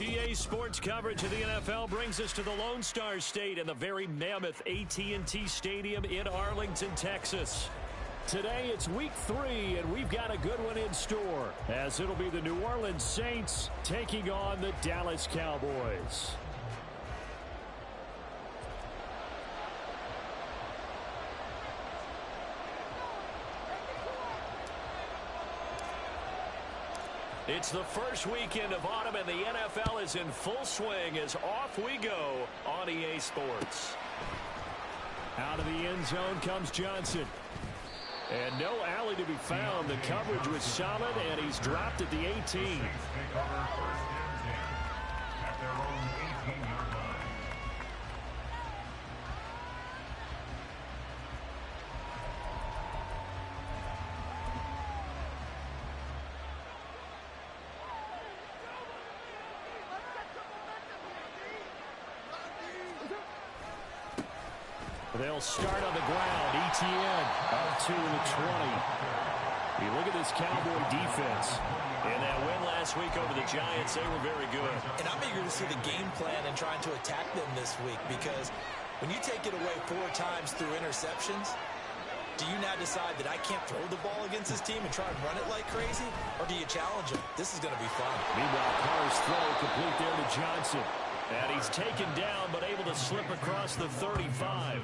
EA Sports coverage of the NFL brings us to the Lone Star State and the very mammoth AT&T Stadium in Arlington, Texas. Today it's week 3, and we've got a good one in store, as it'll be the New Orleans Saints taking on the Dallas Cowboys. It's the first weekend of autumn, and the NFL is in full swing as off we go on EA Sports. Out of the end zone comes Johnson. And no alley to be found. The coverage was solid, and he's dropped at the 18. At their own 18-yard line. They'll start on the ground. ETN up to the 20. You look at this Cowboy defense. And that win last week over the Giants, they were very good. And I'm eager to see the game plan and trying to attack them this week, because when you take it away 4 times through interceptions, do you now decide that I can't throw the ball against this team and try and run it like crazy? Or do you challenge them? This is going to be fun. Meanwhile, Carr's throw complete there to Johnson. And he's taken down, but able to slip across the 35.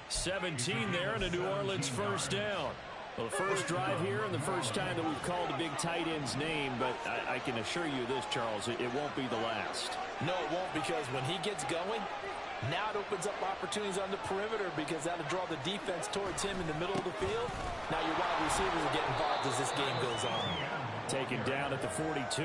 17 there, and a New Orleans first down. Well, the first drive here and the first time that we've called a big tight end's name, but I can assure you this, Charles, it won't be the last. No, it won't, because when he gets going, now it opens up opportunities on the perimeter, because that'll draw the defense towards him in the middle of the field. Now your wide receivers will get involved as this game goes on. Taken down at the 42.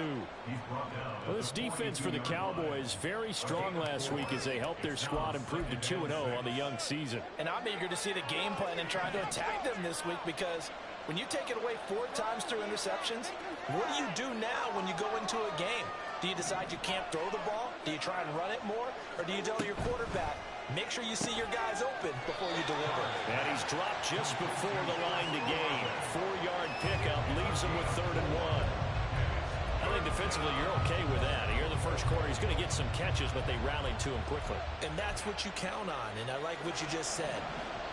Well, this defense for the Cowboys, very strong last week as they helped their squad improve to 2-0 on the young season. And I'm eager to see the game plan and try to attack them this week, because when you take it away 4 times through interceptions, what do you do now when you go into a game? Do you decide you can't throw the ball? Do you try and run it more? Or do you tell your quarterback, make sure you see your guys open before you deliver? And he's dropped just before the line to gain. 4-yard pickup leaves him with 3rd and 1. I think defensively you're okay with that. Here in the first quarter, he's going to get some catches, but they rallied to him quickly. And that's what you count on, and I like what you just said.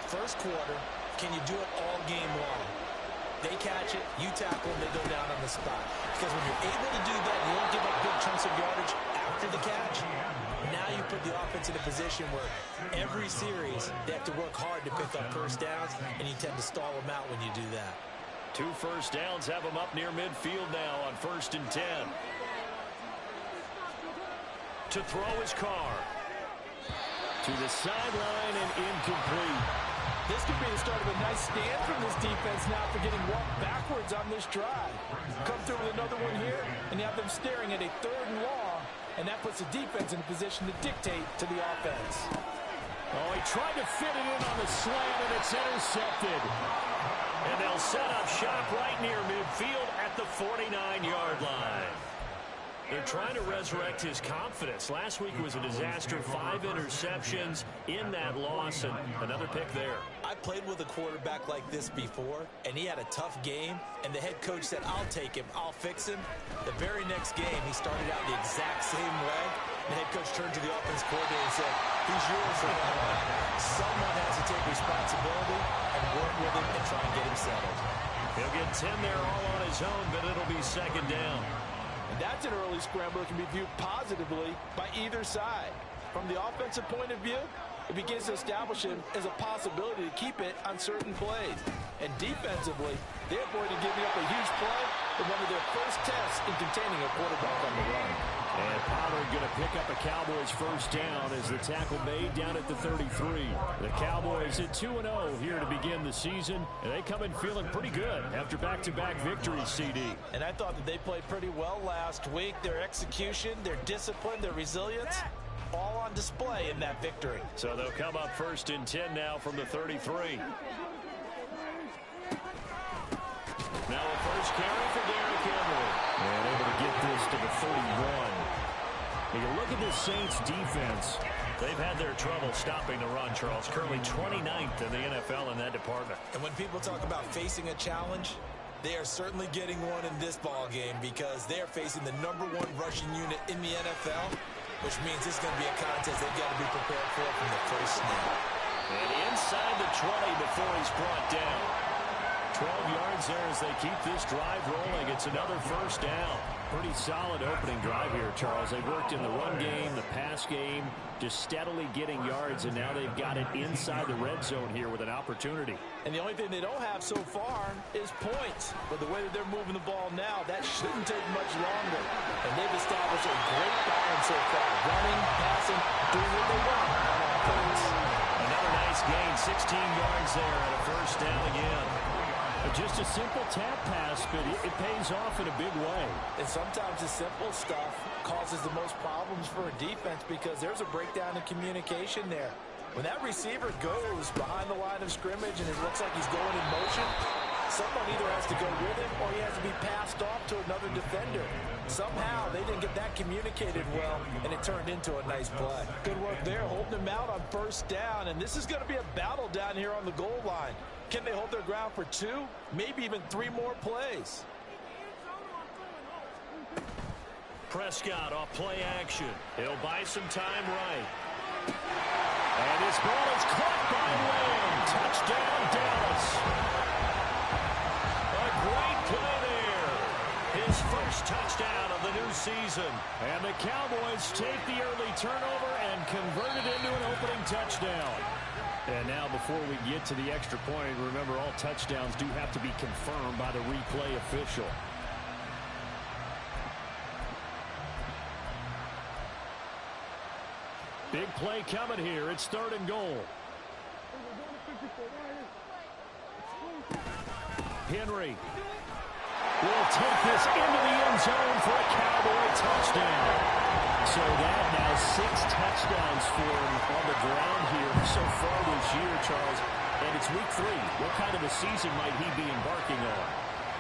First quarter, can you do it all game long? They catch it, you tackle them, they go down on the spot. Because when you're able to do that, you don't give up big chunks of yardage after the catch. Now you put the offense in a position where every series they have to work hard to pick up first downs, and you tend to stall them out when you do that. 2 first downs have them up near midfield now on 1st and 10. To throw his Carr. To the sideline and incomplete. This could be the start of a nice stand from this defense now for getting walked backwards on this drive. Come through with another one here, and you have them staring at a 3rd and long, and that puts the defense in a position to dictate to the offense. Oh, he tried to fit it in on the slant, and it's intercepted. And they'll set up shop right near midfield at the 49-yard line. They're trying to resurrect his confidence. Last week was a disaster, 5 interceptions in that loss, and another pick there. I played with a quarterback like this before, and he had a tough game, and the head coach said, I'll take him, I'll fix him. The very next game, he started out the exact same way. The head coach turned to the offense coordinator and said, he's yours for one. Someone has to take responsibility and work with him and try and get him settled. He'll get 10 there all on his own, but it'll be 2nd down. And that's an early scramble that can be viewed positively by either side. From the offensive point of view, it begins to establish him as a possibility to keep it on certain plays. And defensively, they avoided giving up a huge play in one of their first tests in containing a quarterback on the run. And Pollard going to pick up a Cowboys first down as the tackle made down at the 33. The Cowboys at 2-0 here to begin the season, and they come in feeling pretty good after back-to-back victories, CD. And I thought that they played pretty well last week. Their execution, their discipline, their resilience, all on display in that victory. So they'll come up 1st and 10 now from the 33. Now a first carry for Derrick Henry. And able to get this to the 31. You can look at this Saints defense. They've had their trouble stopping the run, Charles. Currently 29th in the NFL in that department. And when people talk about facing a challenge, They are certainly getting one in this ball game because they are facing the #1 rushing unit in the NFL, which means this is going to be a contest they've got to be prepared for from the first snap. And inside the 20 before he's brought down. 12 yards there as they keep this drive rolling. It's another first down. Pretty solid opening drive here, Charles. They worked in the run game, the pass game, just steadily getting yards, and now they've got it inside the red zone here with an opportunity. And the only thing they don't have so far is points. But the way that they're moving the ball now, that shouldn't take much longer. And they've established a great balance so far. Running, passing, doing what they want on offense. Another nice gain, 16 yards there and a first down again. Just a simple tap pass, but it pays off in a big way. And sometimes the simple stuff causes the most problems for a defense because there's a breakdown in communication there. When that receiver goes behind the line of scrimmage and it looks like he's going in motion, someone either has to go with him or he has to be passed off to another defender. Somehow they didn't get that communicated well, and it turned into a nice play. Good work there, holding him out on first down, and this is going to be a battle down here on the goal line. Can they hold their ground for 2, maybe even 3 more plays? Prescott off play action. He'll buy some time right. And his ball is caught by Lamb. Touchdown, Dallas. A great play there. His first touchdown of the new season. And the Cowboys take the early turnover and convert it into an opening touchdown. And now before we get to the extra point, remember all touchdowns do have to be confirmed by the replay official. Big play coming here. It's 3rd and goal. Henry will take this into the end zone for a Cowboy touchdown. So that now 6 touchdowns for him on the ground here so far this year, Charles. And it's week 3. What kind of a season might he be embarking on?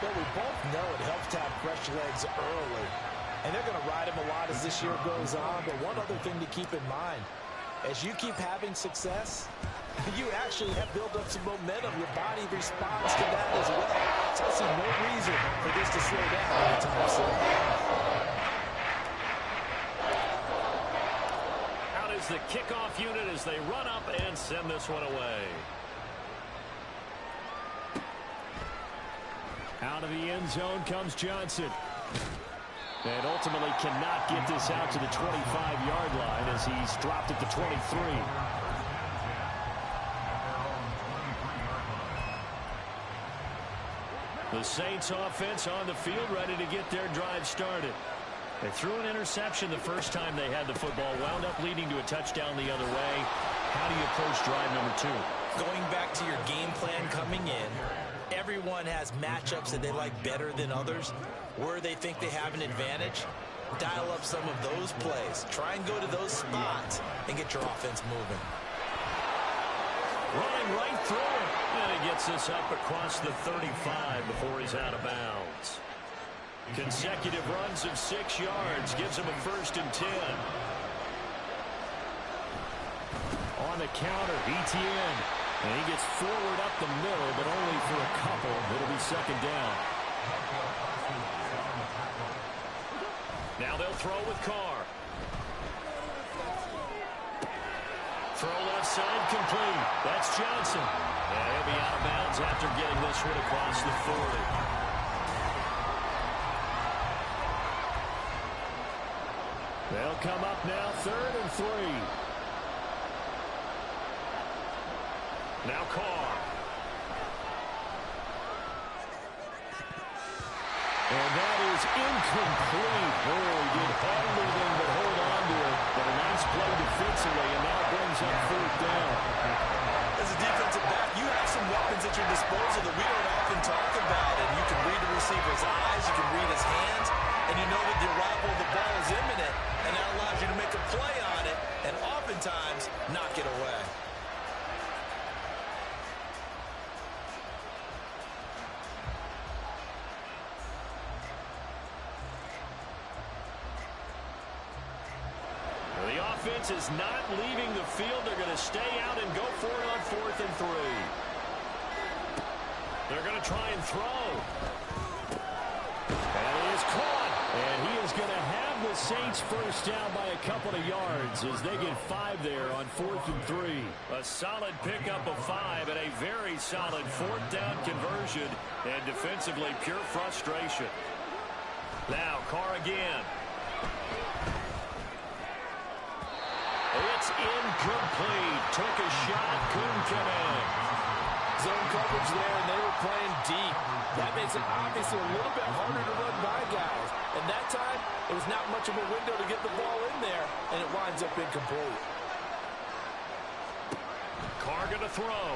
Well, we both know it helps to have fresh legs early. And they're going to ride him a lot as this year goes on. But one other thing to keep in mind, as you keep having success, you actually have built up some momentum. Your body responds to that as well. So I see no reason for this to slow down anytime soon. Out is the kickoff unit as they run up and send this one away. Out of the end zone comes Johnson. And ultimately cannot get this out to the 25-yard line as he's dropped at the 23. The Saints offense on the field ready to get their drive started. They threw an interception the first time they had the football, wound up leading to a touchdown the other way. How do you approach drive number 2? Going back to your game plan coming in, everyone has matchups that they like better than others. Where they think they have an advantage, dial up some of those plays. Try and go to those spots and get your offense moving. Running right through it. And he gets this up across the 35 before he's out of bounds. Consecutive runs of 6 yards gives him a 1st and 10. On the counter, Etienne. And he gets forward up the middle, but only for a couple. It'll be 2nd down. Now they'll throw with Carr. Throw left side complete. That's Johnson. And he'll be out of bounds after getting this one across the 40. They'll come up now 3rd and 3. Now Carr. And that is incomplete. Oh, he did everything but hold on to it. But a nice play defensively, and now brings up 4th down. As a defensive back, you have some weapons at your disposal that we don't often talk about. And you can read the receiver's eyes, you can read his hands, and you know that the arrival of the ball is imminent, and that allows you to make a play on it and oftentimes knock it away. The offense is not leaving the field. They're going to stay out and go for it on 4th and 3. They're going to try and throw. And it is caught. And he is going to have the Saints first down by a couple of yards as they get 5 there on 4th and 3. A solid pickup of 5 and a very solid 4th down conversion. And defensively, pure frustration. Now, Carr again. It's incomplete. Took a shot, couldn't connect. Zone coverage there, and they were playing deep. That makes it obviously a little bit harder to run by guys. And that time, it was not much of a window to get the ball in there, and it winds up incomplete. Carr going to throw.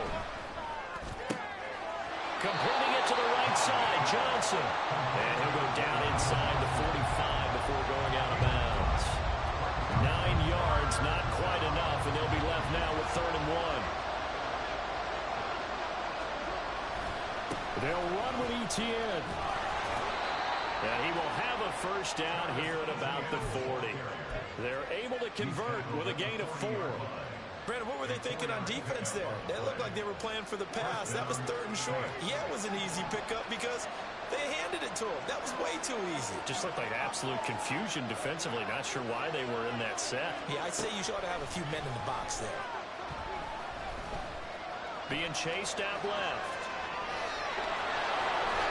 Completing it to the right side, Johnson. And he'll go down inside the 45 before going out of bounds. 9 yards, not quite enough, and they'll be left now with 3rd and 1. They'll run with Etienne. And he will have a first down here at about the 40. They're able to convert with a gain of 4. Brandon, what were they thinking on defense there? They looked like they were playing for the pass. That was 3rd and short. Yeah, it was an easy pickup because they handed it to him. That was way too easy. Just looked like absolute confusion defensively. Not sure why they were in that set. Yeah, I'd say you ought to have a few men in the box there. Being chased out left.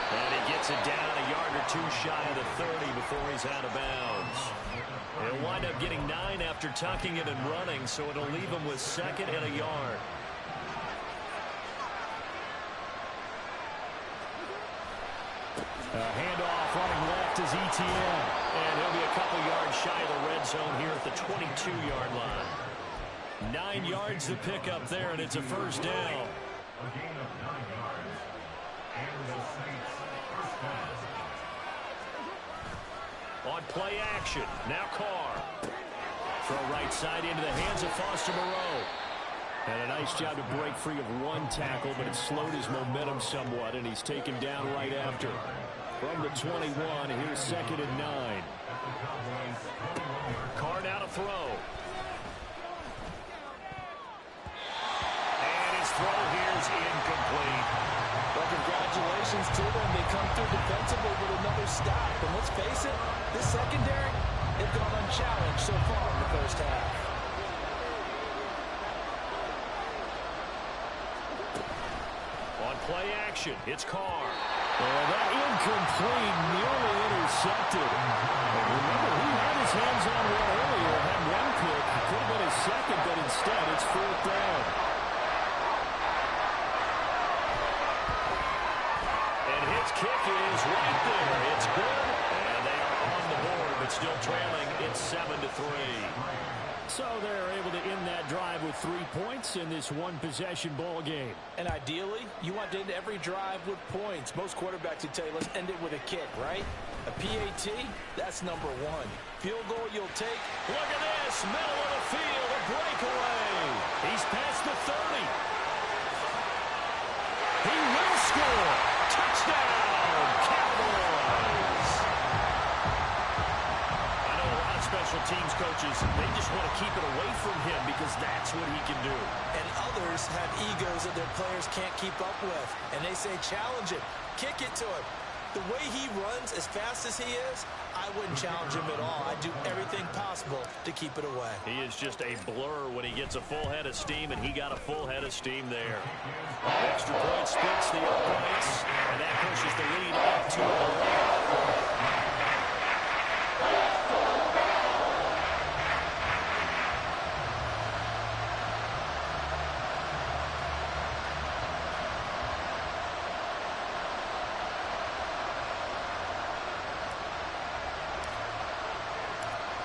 And he gets it down a yard or 2 shy of the 30 before he's out of bounds. He'll wind up getting 9 after tucking it and running, so it'll leave him with 2nd and a yard. Handoff running left is Etienne. And he'll be a couple yards shy of the red zone here at the 22-yard line. 9 yards to pick up there, and it's a first down. A gain of 9 yards. And the Saints first down. On play action, now Carr. Throw right side into the hands of Foster Moreau. And a nice job to break free of 1 tackle, but it slowed his momentum somewhat, and he's taken down right after. From the 21, here's 2nd and 9. Carr now to throw. And his throw here is incomplete. Well, congratulations to them. They come through defensively with another stop. And let's face it, this secondary, they've gone unchallenged so far in the first half. On play action, it's Carr. And that incomplete, nearly intercepted. And remember, he had his hands on one earlier, had 1 pick. It could have been his 2nd, but instead it's 4th down. And his kick is right there. It's good. And they are on the board, but still trailing. It's 7-3. So they're able to end that drive with 3 points in this 1-possession ball game. And ideally, you want to end every drive with points. Most quarterbacks would tell you, let's end it with a kick, right? A PAT, that's number 1. Field goal you'll take. Look at this, middle of the field, a breakaway. He's past the 30. He will score. Touchdown, Cowboys. I know a lot of special teams coaches, they just want to keep it away from him because that's what he can do. And others have egos that their players can't keep up with. And they say, challenge it. Kick it to him. The way he runs, as fast as he is, I wouldn't challenge him at all. I'd do everything possible to keep it away. He is just a blur when he gets a full head of steam, and he got a full head of steam there. Extra point splits the uprights, and that pushes the lead up to 11.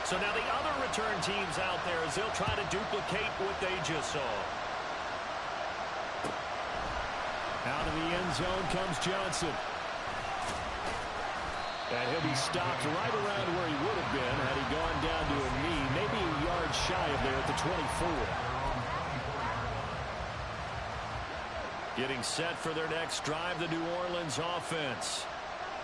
So now the other return teams out there as they'll try to duplicate what they just saw. Out of the end zone comes Johnson. And he'll be stopped right around where he would have been had he gone down to a knee, maybe a yard shy of there at the 24. Getting set for their next drive, the New Orleans offense.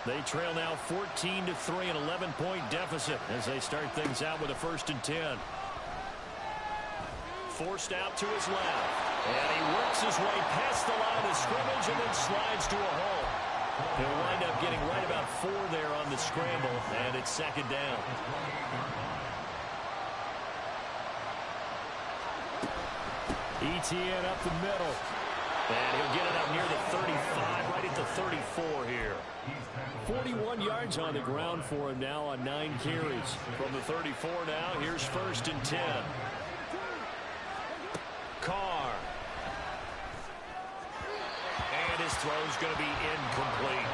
They trail now 14-3, an 11-point deficit as they start things out with a 1st and 10. Forced out to his left. And he works his way past the line of scrimmage and then slides to a hole. He'll wind up getting right about 4 there on the scramble, and it's second down. ETN up the middle. And he'll get it up near the 35, right at the 34 here. 41 yards on the ground for him now on 9 carries. From the 34 now, here's 1st and 10. Carr. And his throw's going to be incomplete.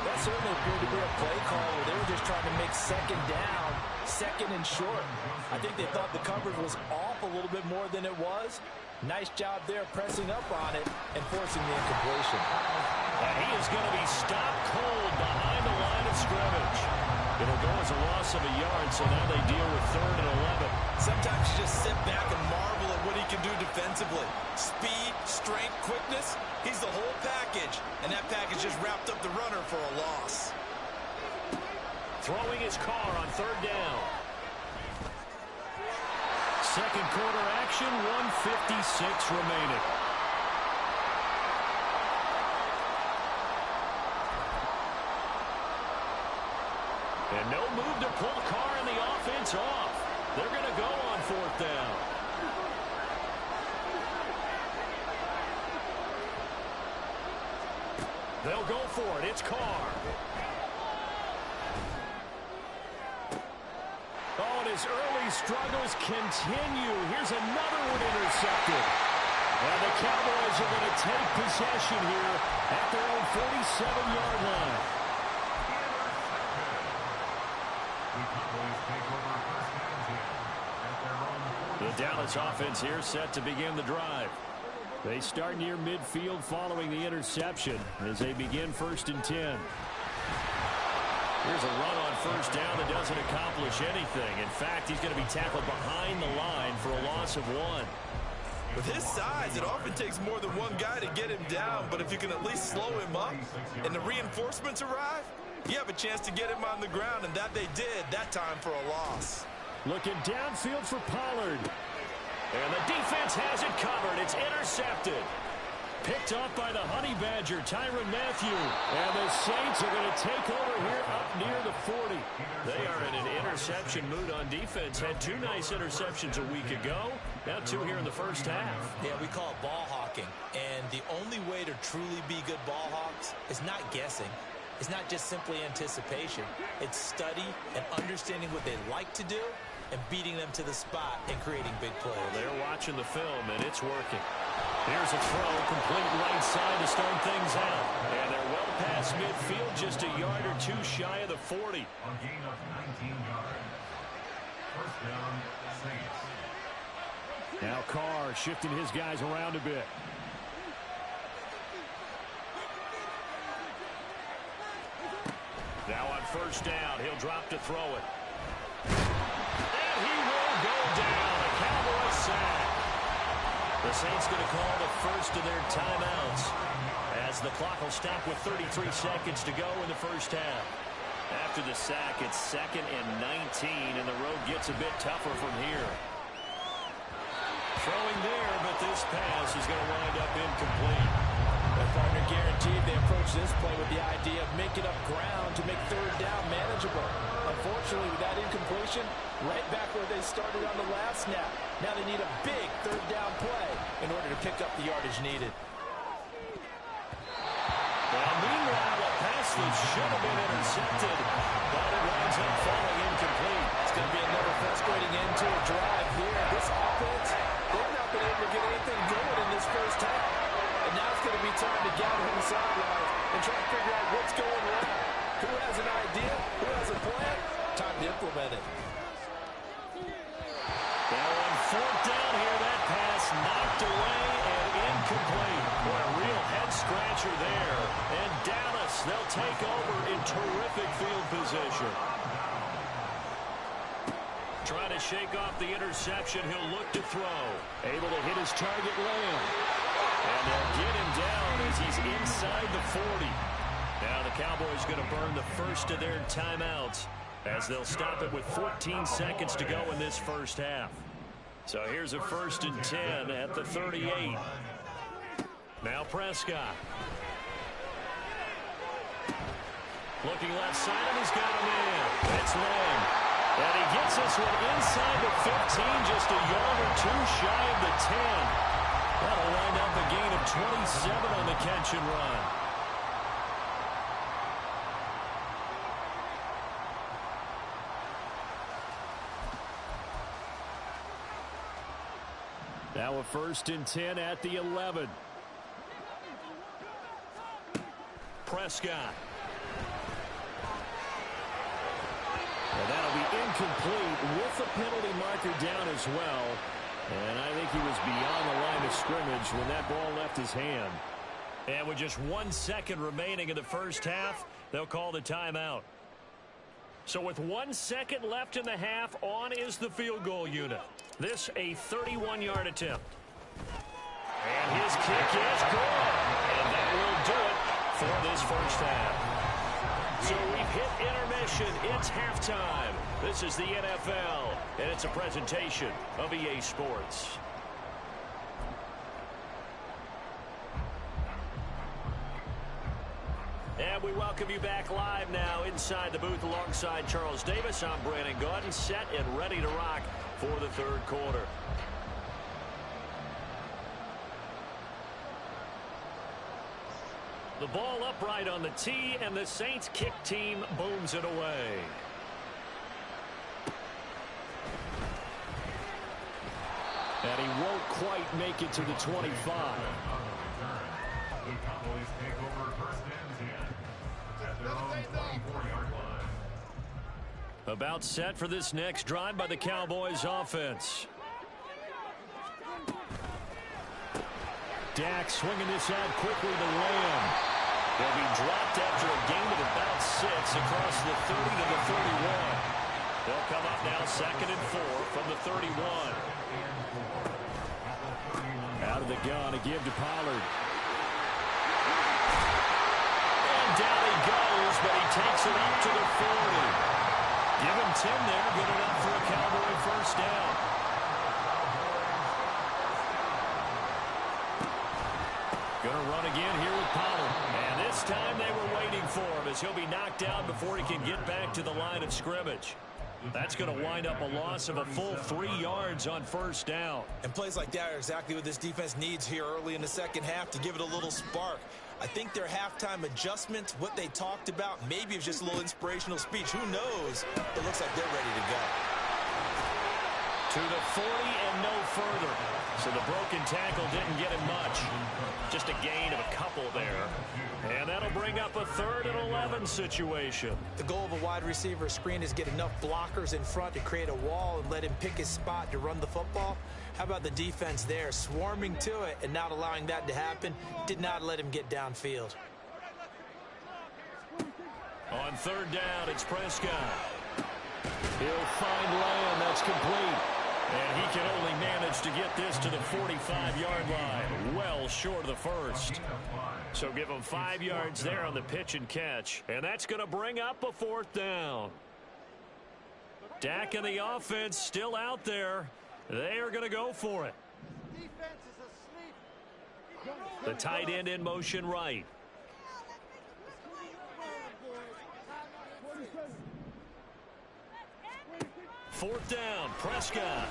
That certainly appeared to be a play call where they were just trying to make second down, second and short. I think they thought the coverage was off a little bit more than it was. Nice job there pressing up on it and forcing the incompletion. And he is going to be stopped cold behind the line of scrimmage. It'll go as a loss of a yard, so now they deal with 3rd and 11. Sometimes you just sit back and marvel at what he can do defensively. Speed, strength, quickness. He's the whole package, and that package just wrapped up the runner for a loss. Throwing his Carr on 3rd down. Second quarter action, 1:56 remaining. And no move to pull Carr and the offense off. They're going to go on 4th down. They'll go for it. It's Carr. Oh, and his early struggles continue. Here's another one intercepted. And the Cowboys are going to take possession here at their own 47-yard line. The Dallas offense here set to begin the drive. They start near midfield following the interception as they begin 1st and 10. Here's a run on 1st down that doesn't accomplish anything. In fact, he's going to be tackled behind the line for a loss of 1. With his size, it often takes more than one guy to get him down, but if you can at least slow him up and the reinforcements arrive, you have a chance to get him on the ground, and that they did that time for a loss. Looking downfield for Pollard. And the defense has it covered. It's intercepted. Picked up by the Honey Badger, Tyrann Mathieu. And the Saints are going to take over here up near the 40. They are in an interception mood on defense. Had 2 nice interceptions a week ago. Now 2 here in the first half. Yeah, we call it ball hawking. And the only way to truly be good ball hawks is not guessing. It's not just simply anticipation. It's study and understanding what they like to do and beating them to the spot and creating big plays. Well, they're watching the film, and it's working. Here's a throw, complete right side to start things out. And they're well past midfield, just a yard or 2 shy of the 40. A gain of 19 yards. 1st down, Saints. Now Carr shifting his guys around a bit. Now on 1st down, he'll drop to throw it. And he will go down. A Cowboys sack. The Saints going to call the first of their timeouts as the clock will stop with 33 seconds to go in the first half. After the sack, it's 2nd and 19, and the road gets a bit tougher from here. Throwing there, but this pass is going to wind up incomplete. Their partner guaranteed they approach this play with the idea of making up ground to make 3rd down manageable. Unfortunately, with that incompletion, right back where they started on the last snap. Now they need a big 3rd down play in order to pick up the yardage needed. Well, meanwhile, a pass that should have been intercepted, but it winds up falling incomplete. It's going to be another frustrating end to a drive here. This offense, they've not been able to get anything going in this first half. And now it's going to be time to gather on the sidelines and try to figure out what's going wrong. Who has an idea? Who has a plan? Time to implement it. Now on 4th down here, that pass knocked away and incomplete. Boy, a real head-scratcher there. And Dallas, they'll take over in terrific field position. Trying to shake off the interception, he'll look to throw. Able to hit his target Lamb. And they'll get him down as he's inside the 40. Now the Cowboys going to burn the first of their timeouts as they'll stop it with 14 seconds to go in this first half. So here's a 1st and 10 at the 38. Now Prescott. Looking left side, and he's got a man. That's Lamb. And he gets this one inside the 15, just a yard or two shy of the 10. That'll wind up a gain of 27 on the catch and run. Now a 1st and 10 at the 11. Prescott. And that'll be incomplete with the penalty marker down as well. And I think he was beyond the line of scrimmage when that ball left his hand. And with just 1 second remaining in the first half, they'll call the timeout. So with 1 second left in the half, on is the field goal unit. This a 31-yard attempt. And his kick is good. And that will do it for this first half. So we've hit intermission. It's halftime. This is the NFL, and it's a presentation of EA Sports. And we welcome you back live now inside the booth alongside Charles Davis. I'm Brandon Gaudin, set and ready to rock for the third quarter. The ball upright on the tee, and the Saints kick team booms it away. And he won't quite make it to the 25. The Cowboys take over 1st and 10 at their own 24-yard line. About set for this next drive by the Cowboys offense. Dak swinging this out quickly to Lamb. They'll be dropped after a gain of about 6 across the 30 to the 31. They'll come up now 2nd and 4 from the 31. Out of the gun to give to Pollard. And down he goes, but he takes it up to the 40. Give him 10 there, good enough for a Cowboy first down. Gonna run again here with Pollard. And this time they were waiting for him as he'll be knocked down before he can get back to the line of scrimmage. That's going to wind up a loss of a full 3 yards on first down. And plays like that are exactly what this defense needs here early in the second half to give it a little spark. I think their halftime adjustments, what they talked about, maybe it was just a little inspirational speech. Who knows? It looks like they're ready to go. To the 40 and no further. So the broken tackle didn't get him much. Just a gain of a couple there. And that'll bring up a 3rd and 11 situation. The goal of a wide receiver screen is get enough blockers in front to create a wall and let him pick his spot to run the football. How about the defense there, swarming to it and not allowing that to happen? Did not let him get downfield. On 3rd down, it's Prescott. He'll find Lamb. That's complete. And he can only manage to get this to the 45-yard line. Well short of the first. So give him 5 yards there on the pitch and catch. And that's going to bring up a 4th down. Dak and the offense still out there. They are going to go for it. The tight end in motion right. Fourth down, Prescott.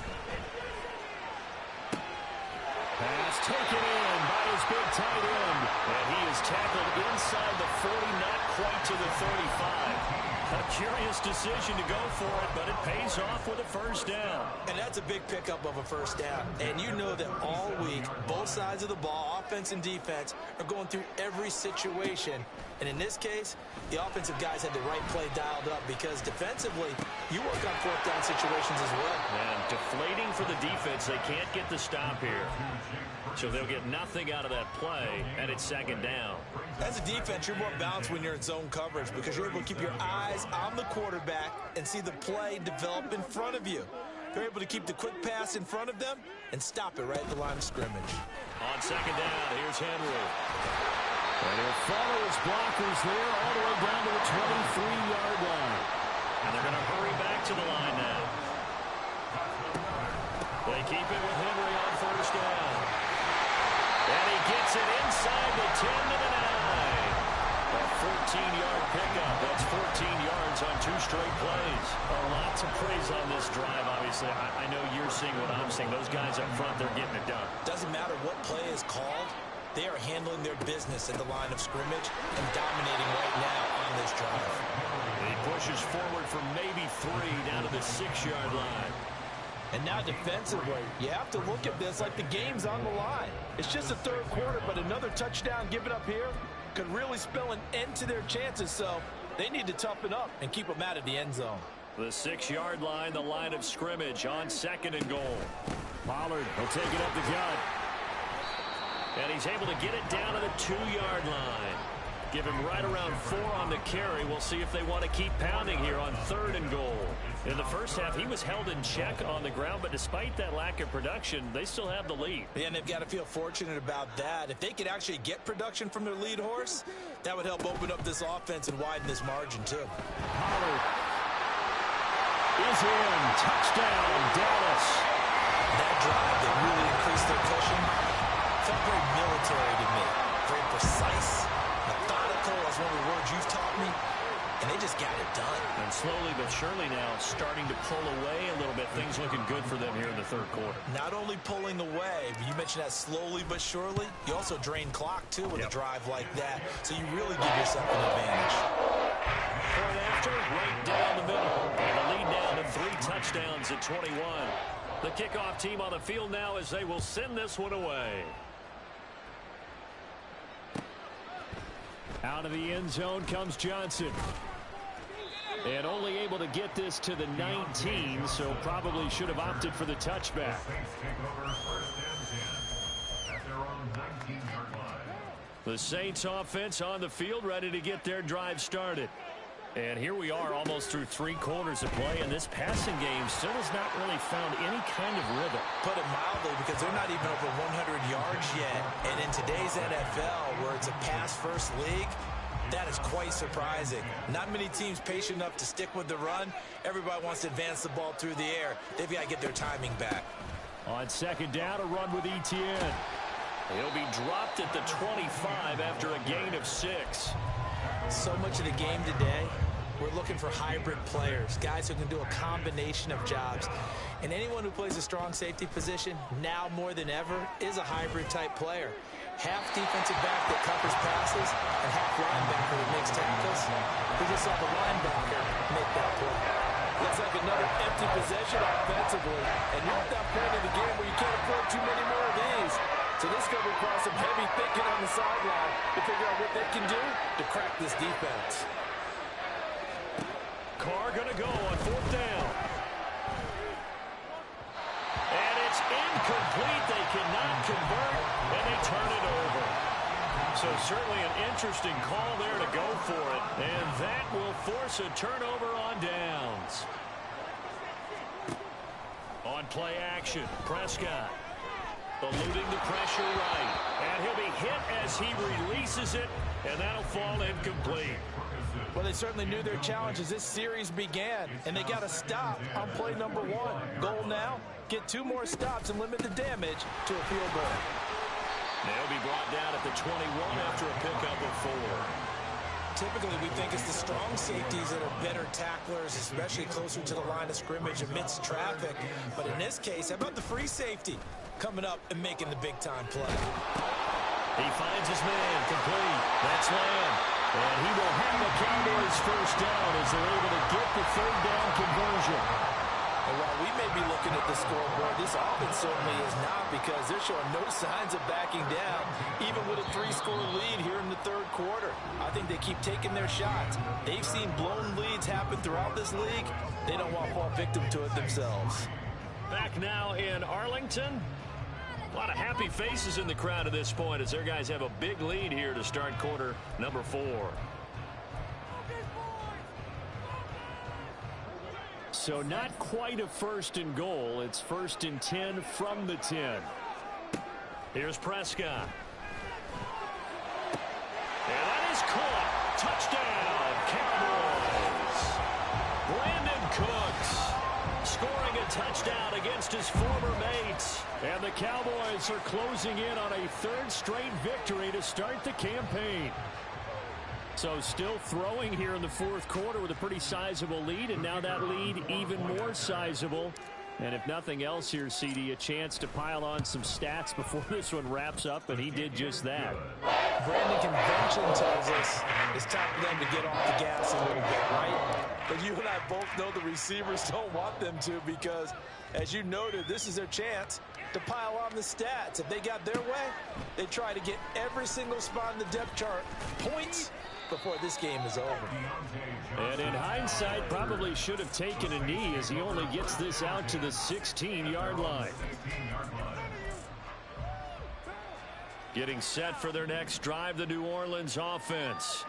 Pass taken in by his big tight end. And he is tackled inside the 40, not quite to the 35. A curious decision to go for it, but it pays off with a first down. And that's a big pickup of a first down. And you know that all week, both sides of the ball, offense and defense, are going through every situation. And in this case, the offensive guys had the right play dialed up because defensively, you work on 4th down situations as well. And deflating for the defense, they can't get the stop here. So they'll get nothing out of that play, and it's 2nd down. As a defense, you're more balanced when you're in zone coverage because you're able to keep your eyes on the quarterback and see the play develop in front of you. They're able to keep the quick pass in front of them and stop it right at the line of scrimmage. On 2nd down, here's Henry. And he'll follow his blockers there all the way down to the 23-yard line. And they're going to hurry back to the line now. They They keep it with Henry on first down. And he gets it inside the 10 to the 9. A 14-yard pickup. That's 14 yards on 2 straight plays. A lot to praise on this drive, obviously. I know you're seeing what I'm seeing. Those guys up front, they're getting it done. Doesn't matter what play is called. They are handling their business at the line of scrimmage and dominating right now on this drive. He pushes forward for maybe 3 down to the 6-yard line. And now defensively, you have to look at this like the game's on the line. It's just the third quarter, but another touchdown given up here could really spell an end to their chances, so they need to toughen up and keep them out of the end zone. The 6-yard line, the line of scrimmage on 2nd and goal. Pollard will take it up the gut. And he's able to get it down to the 2-yard line. Give him right around 4 on the carry. We'll see if they want to keep pounding here on 3rd and goal. In the first half, he was held in check on the ground, but despite that lack of production, they still have the lead. Yeah, and they've got to feel fortunate about that. If they could actually get production from their lead horse, that would help open up this offense and widen this margin, too. Pollard is in. Touchdown, Dallas. That drive that really increased their cushion felt very military to me. Very precise, methodical, that's one of the words you've taught me. And they just got it done. And slowly but surely now starting to pull away a little bit. Things looking good for them here in the 3rd quarter. Not only pulling away, but you mentioned that slowly but surely. You also drain clock, too, with a drive like that. So you really give yourself an advantage. Point after, right down the middle. And the lead now to 3 touchdowns at 21. The kickoff team on the field now as they will send this one away. Out of the end zone comes Johnson. And only able to get this to the 19, so probably should have opted for the touchback. The Saints offense on the field, ready to get their drive started. And here we are almost through 3 quarters of play, and this passing game still has not really found any kind of rhythm. Put it mildly, because they're not even over 100 yards yet. And in today's NFL, where it's a pass-first league, that is quite surprising. Not many teams patient enough to stick with the run. Everybody wants to advance the ball through the air. They've got to get their timing back. On 2nd down, a run with Etienne. He'll be dropped at the 25 after a gain of 6. So much of the game today, we're looking for hybrid players, guys who can do a combination of jobs. And anyone who plays a strong safety position, now more than ever, is a hybrid-type player. Half defensive back that covers passes, and half linebacker that makes tackles. We just saw the linebacker make that play. Looks like another empty possession offensively. And you're at that point in the game where you can't afford too many more of these. So this is going to require some heavy thinking on the sideline to figure out what they can do to crack this defense. Carr going to go on 4th down. And it's incomplete. They cannot convert, and they turn it over. So certainly an interesting call there to go for it. And that will force a turnover on downs. On play action, Prescott. Eluding the pressure right. And he'll be hit as he releases it, and that'll fall incomplete. Well, they certainly knew their challenge as this series began, and they got a stop on play number 1. Goal now, get 2 more stops and limit the damage to a field goal. They'll be brought down at the 21 after a pickup of 4. Typically, we think it's the strong safeties that are better tacklers, especially closer to the line of scrimmage amidst traffic. But in this case, how about the free safety coming up and making the big-time play? He finds his man, complete. That's Lamb. And he will have the Cowboys first down as they're able to get the 3rd down conversion. And while we may be looking at the scoreboard, this offense certainly is not, because they're showing no signs of backing down, even with a 3-score lead here in the 3rd quarter. I think they keep taking their shots. They've seen blown leads happen throughout this league. They don't want to fall victim to it themselves. Back now in Arlington. A lot of happy faces in the crowd at this point as their guys have a big lead here to start quarter number 4. So not quite a 1st and goal. It's 1st and 10 from the 10. Here's Prescott. And that is caught. Touchdown, Cowboys. Brandon Cooks scoring a touchdown against his former mate. And the Cowboys are closing in on a third straight victory to start the campaign. So still throwing here in the fourth quarter with a pretty sizable lead, and now that lead even more sizable. And if nothing else here, CD, a chance to pile on some stats before this one wraps up, and he did just that. Brandon, convention tells us it's time for them to get off the gas a little bit, right? But you and I both know the receivers don't want them to, because, as you noted, this is their chance to pile on the stats. If they got their way, they try to get every single spot in the depth chart points before this game is over. And in hindsight, probably should have taken a knee, as he only gets this out to the 16-yard line. Getting set for their next drive, the New Orleans offense.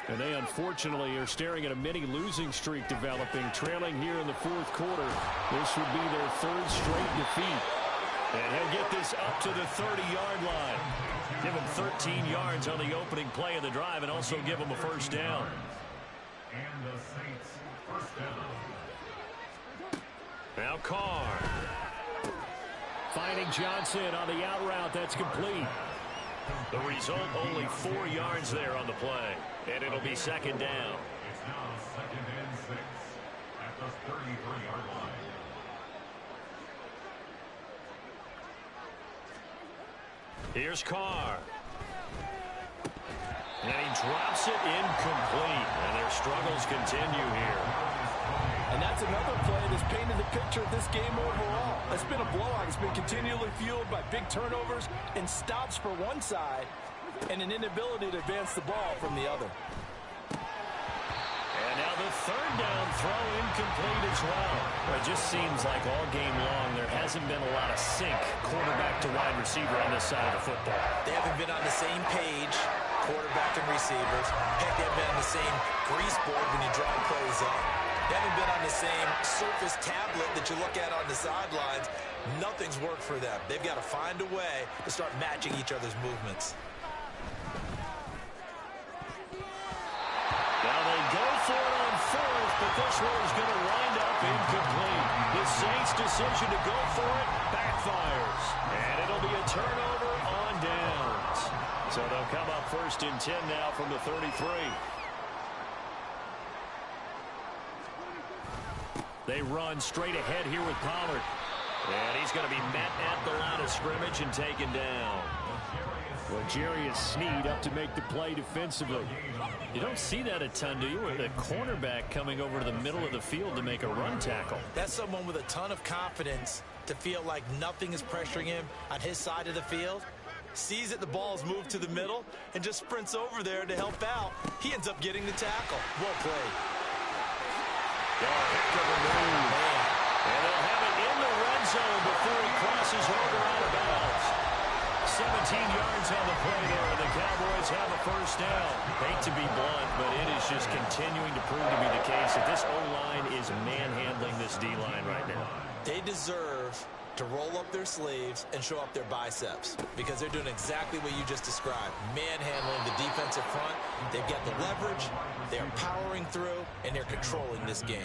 And they unfortunately are staring at a mini losing streak developing, trailing here in the fourth quarter. This would be their third straight defeat. And he'll get this up to the 30-yard line. Give him 13 yards on the opening play of the drive and also give him a first down. And the Saints first down. Now Carr. Finding Johnson on the out route. That's complete. The result, only 4 yards there on the play. And it'll be second down. It's now 2nd and 6 at the 33-yard line. Here's Carr. And he drops it incomplete. And their struggles continue here. And that's another play that's painted the picture of this game overall. It's been a blowout. It's been continually fueled by big turnovers and stops for one side and an inability to advance the ball from the other. And now the third down throw incomplete as well. It just seems like all game long there hasn't been a lot of sync quarterback to wide receiver on this side of the football. They haven't been on the same page, quarterback and receivers. Heck, they haven't been on the same grease board when you draw plays up. They haven't been on the same Surface tablet that you look at on the sidelines. Nothing's worked for them. They've got to find a way to start matching each other's movements. Now they go for it on fourth, but this one is going to wind up incomplete. The Saints' decision to go for it backfires. And it'll be a turnover on downs. So they'll come up 1st and 10 now from the 33. They run straight ahead here with Pollard. And he's going to be met at the line of scrimmage and taken down. L'Jarius Sneed up to make the play defensively. You don't see that a ton, do you? With a cornerback coming over to the middle of the field to make a run tackle. That's someone with a ton of confidence to feel like nothing is pressuring him on his side of the field. Sees that the ball's moved to the middle and just sprints over there to help out. He ends up getting the tackle. Well played. Oh, heck of a move. And they'll have it in the red zone before he crosses over out of bounds. 17 yards on the play there, and the Cowboys have a first down. Hate to be blunt, but it is just continuing to prove to be the case that this O-line is manhandling this D-line right now. They deserve to roll up their sleeves and show up their biceps, because they're doing exactly what you just described, manhandling the defensive front. They've got the leverage, they're powering through, and they're controlling this game.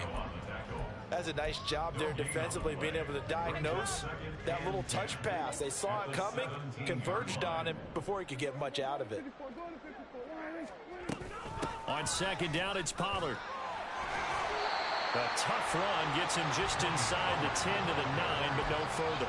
That's a nice job there defensively, being able to diagnose that little touch pass. They saw it coming, converged on him before he could get much out of it. On second down, it's Pollard. A tough run gets him just inside the 10 to the 9, but no further.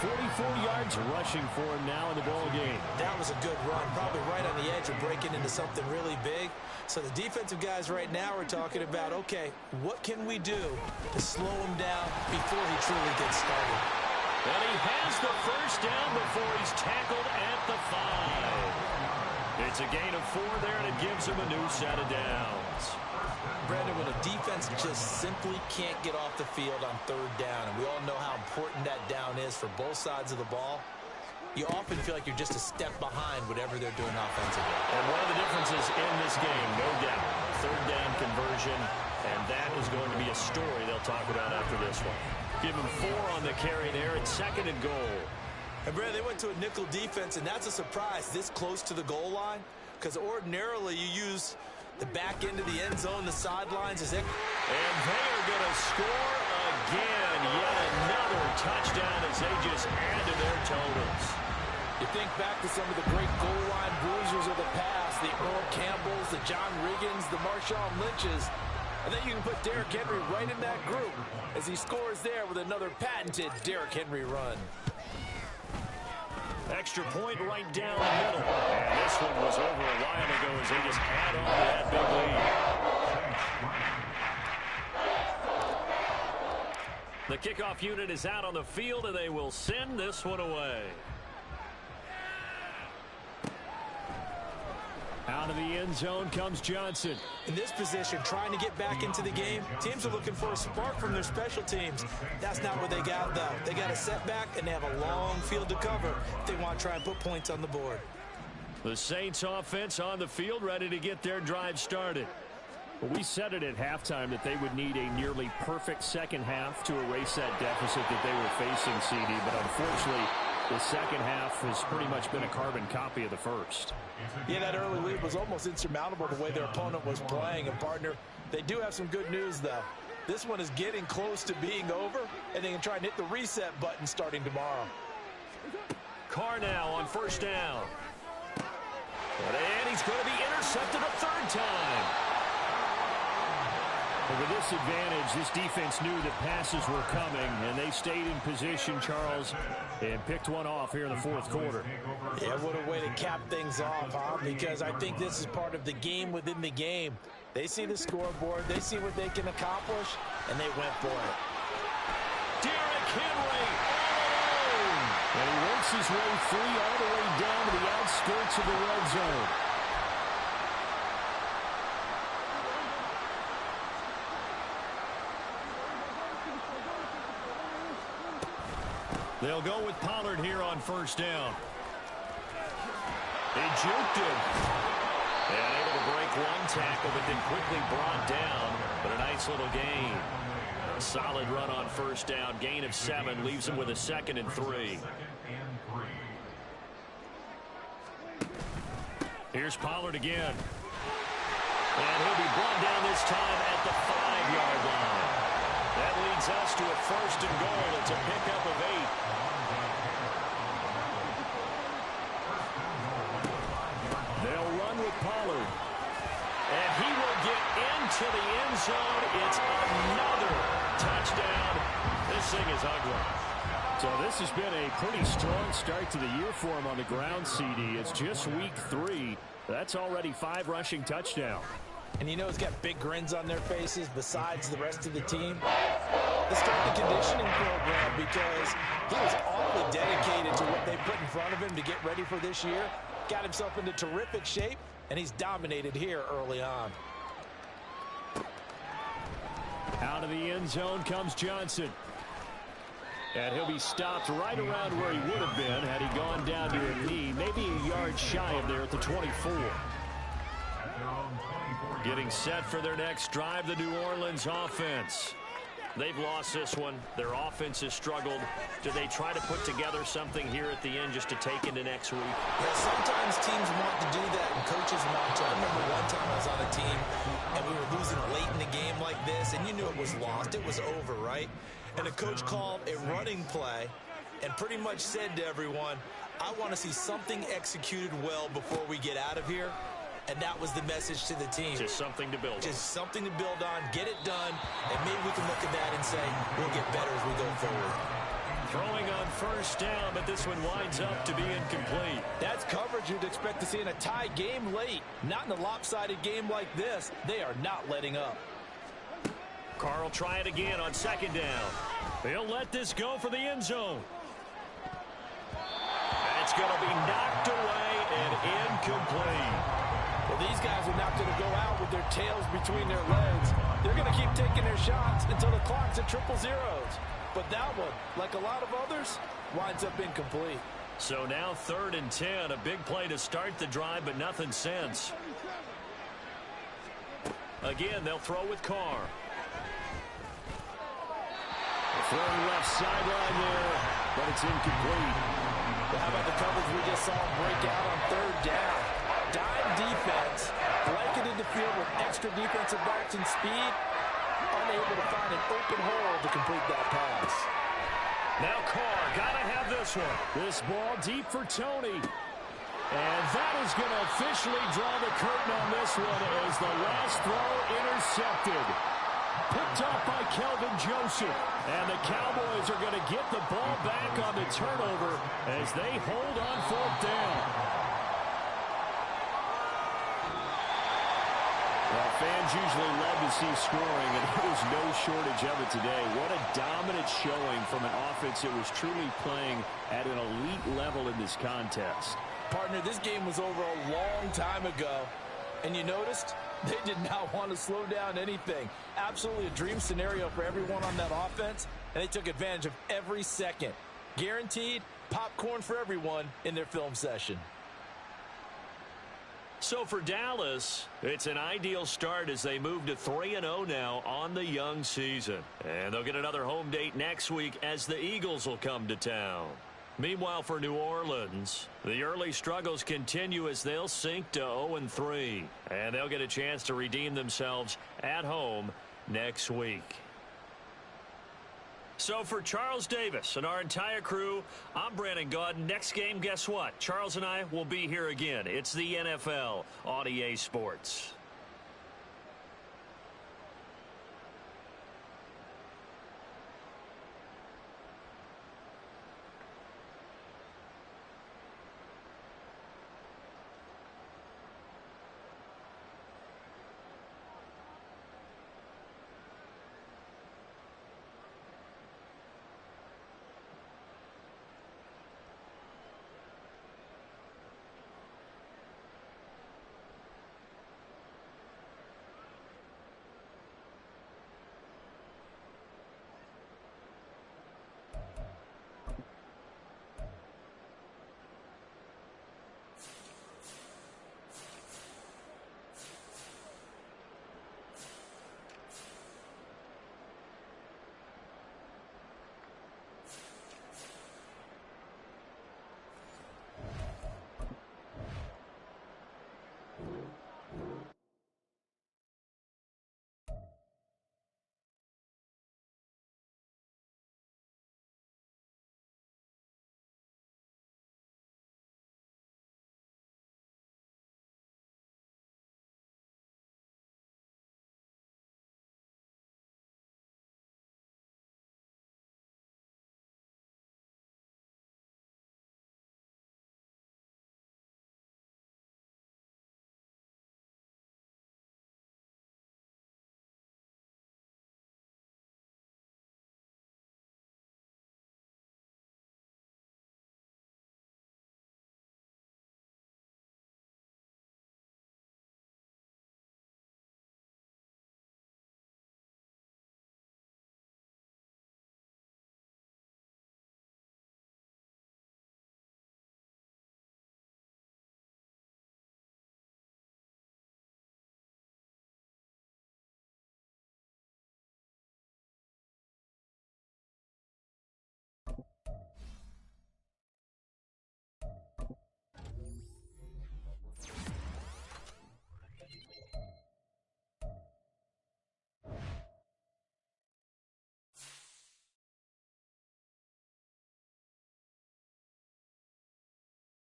44 yards rushing for him now in the ball game. That was a good run, probably right on the edge of breaking into something really big. So the defensive guys right now are talking about, okay, what can we do to slow him down before he truly gets started? And he has the first down before he's tackled at the 5. It's a gain of 4 there, and it gives him a new set of downs. Brandon, when a defense just simply can't get off the field on third down, and we all know how important that down is for both sides of the ball, you often feel like you're just a step behind whatever they're doing offensively. And one of the differences in this game, no doubt, third down conversion, and that is going to be a story they'll talk about after this one. Give him 4 on the carry there, and 2nd and goal. And Brandon, they went to a nickel defense, and that's a surprise this close to the goal line, because ordinarily you use the back end of the end zone, the sidelines. And they are going to score again. Yet another touchdown as they just add to their totals. You think back to some of the great goal line bruisers of the past, the Earl Campbells, the John Riggins, the Marshawn Lynches. I think you can put Derrick Henry right in that group as he scores there with another patented Derrick Henry run. Extra point right down the middle. And this one was over a while ago as they just add on to that big lead. The kickoff unit is out on the field, and they will send this one away. Out of the end zone comes Johnson. In this position, trying to get back into the game, teams are looking for a spark from their special teams. That's not what they got, though. They got a setback, and they have a long field to cover if they want to try and put points on the board. The Saints offense on the field, ready to get their drive started. Well, we said it at halftime that they would need a nearly perfect second half to erase that deficit that they were facing, CD, but unfortunately, the second half has pretty much been a carbon copy of the first. Yeah, that early lead was almost insurmountable the way their opponent was playing. And, partner, they do have some good news, though. This one is getting close to being over, and they can try and hit the reset button starting tomorrow. Carr now on first down. And he's going to be intercepted a third time. With this advantage, this defense knew that passes were coming, and they stayed in position, Charles, and picked one off here in the fourth quarter. Yeah, what a way to cap things off, huh? Because I think this is part of the game within the game. They see the scoreboard, they see what they can accomplish, and they went for it. Derrick Henry all alone. And he works his way free all the way down to the outskirts of the red zone. They'll go with Pollard here on first down. He juked him. And able to break one tackle, but then quickly brought down. But a nice little gain. A solid run on first down. Gain of 7 leaves him with a 2nd and 3. Here's Pollard again. And he'll be brought down this time at the 5-yard line. That leads us to a 1st and goal. It's a pickup of 8. They'll run with Pollard. And he will get into the end zone. It's another touchdown. This thing is ugly. So this has been a pretty strong start to the year for him on the ground, CD. It's just week 3. That's already 5 rushing touchdowns. And you know he's got big grins on their faces besides the rest of the team. The strength and conditioning program, because he was awfully dedicated to what they put in front of him to get ready for this year. Got himself into terrific shape, and he's dominated here early on. Out of the end zone comes Johnson. And he'll be stopped right around where he would have been had he gone down to a knee, maybe a yard shy of there at the 24. Getting set for their next drive, the New Orleans offense. They've lost this one. Their offense has struggled. Do they try to put together something here at the end just to take into next week? Yeah, sometimes teams want to do that, and coaches want to. I remember one time I was on a team, and we were losing late in the game like this, and you knew it was lost. It was over, right? And the coach called a running play and pretty much said to everyone, I want to see something executed well before we get out of here. And that was the message to the team. Just something to build on. Just something to build on, get it done, and maybe we can look at that and say, we'll get better as we go forward. Throwing on first down, but this one winds up to be incomplete. That's coverage you'd expect to see in a tie game late. Not in a lopsided game like this. They are not letting up. Carr will try it again on second down. They'll let this go for the end zone. That's going to be knocked away and incomplete. Well, these guys are not going to go out with their tails between their legs. They're going to keep taking their shots until the clock's at 000. But that one, like a lot of others, winds up incomplete. So now 3rd and 10, a big play to start the drive, but nothing since. Again, they'll throw with Carr. Throwing left sideline there, but it's incomplete. Well, how about the coverage we just saw break out on 3rd down? Dime defense, blanketed the field with extra defensive backs and speed. unable to find an open hole to complete that pass. Now Carr, gotta have this one. This ball deep for Tony. And that is going to officially draw the curtain on this one as the last throw intercepted. Picked off by Kelvin Joseph. And the Cowboys are going to get the ball back on the turnover as they hold on 4th down. Well, fans usually love to see scoring, and there was no shortage of it today. What a dominant showing from an offense that was truly playing at an elite level in this contest. Partner, this game was over a long time ago. And you noticed they did not want to slow down anything. Absolutely a dream scenario for everyone on that offense. And they took advantage of every second. Guaranteed popcorn for everyone in their film session. So for Dallas, it's an ideal start as they move to 3-0 now on the young season. And they'll get another home date next week as the Eagles will come to town. Meanwhile, for New Orleans, the early struggles continue as they'll sink to 0-3. And they'll get a chance to redeem themselves at home next week. So for Charles Davis and our entire crew, I'm Brandon Gaudin. Next game, guess what? Charles and I will be here again. It's the NFL on EA Sports.